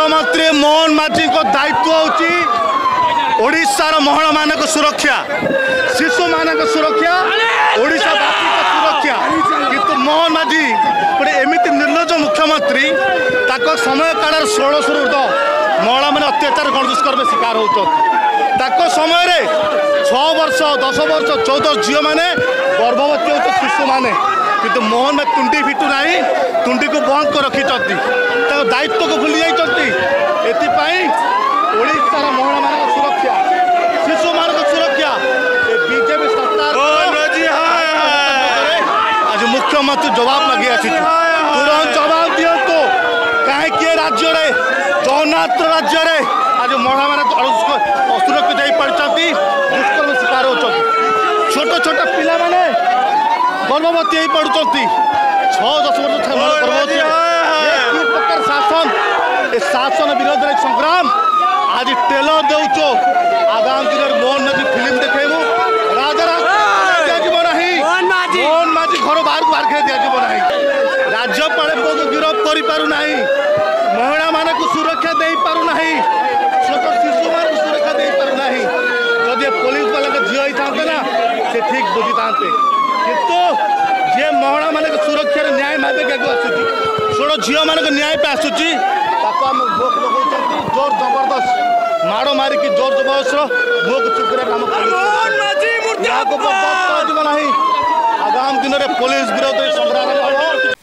मुख्यमंत्री मोहन माझी को दायित्व होची ओडिशार महिला मानक सुरक्षा शिशु मानक सुरक्षा ओडिशावासी को सुरक्षा किंतु मोहन माझी गोटे एमती निर्लज मुख्यमंत्री ताको समय काल 16 महिला मैंने अत्याचार गणदुष्कर्म शिकार होता समय 6 वर्ष 10 वर्ष 14 झील मैंने गर्भवती होते शिशु मैंने किंतु मोहन में तुंडी फिटू ना तुंडी को बंद कर रखी दायित्व को भूली जाती ओडिशार महिला मान सुरक्षा शिशु मान सुरक्षा बीजेपी सरकार आज मुख्यमंत्री जवाब लगे आसी तुरंत जवाब दिंतु कहीं राज्य जगन्नाथ राज्य आज महिला मान असुरक्षित हो पार्टी दुष्कर्म शिकार होती छोट छोट पिला माने गर्भवती हो पड़ुंट 6-10 वर्ष गर्भवती प्रकार शासन ए शासन विरोध में संग्राम आज टेलर देचो आगामी दिन में मोहन माझी फिल्म देखेबू राजा मोहन माझी घर बाहर को बाहर दिजाव ना राज्यपाल को गिरफ्त कर पारना महिला मान सुरक्षा दे पारना छोट शिशु मान सुरक्षा दे पारना जदि पुलिस वाला झील होता ना से ठीक बुझी था किंतु जी महिला मान सुरक्षा न्याय मागे आसूँ छोट झील मान न्याय पे आसूँ भोग लगे जोर जबरदस्त माड़ मारिकी जोर जबरदस्त मुख चुपुरा काम आगामी दिन में पुलिस विरोध संग्राम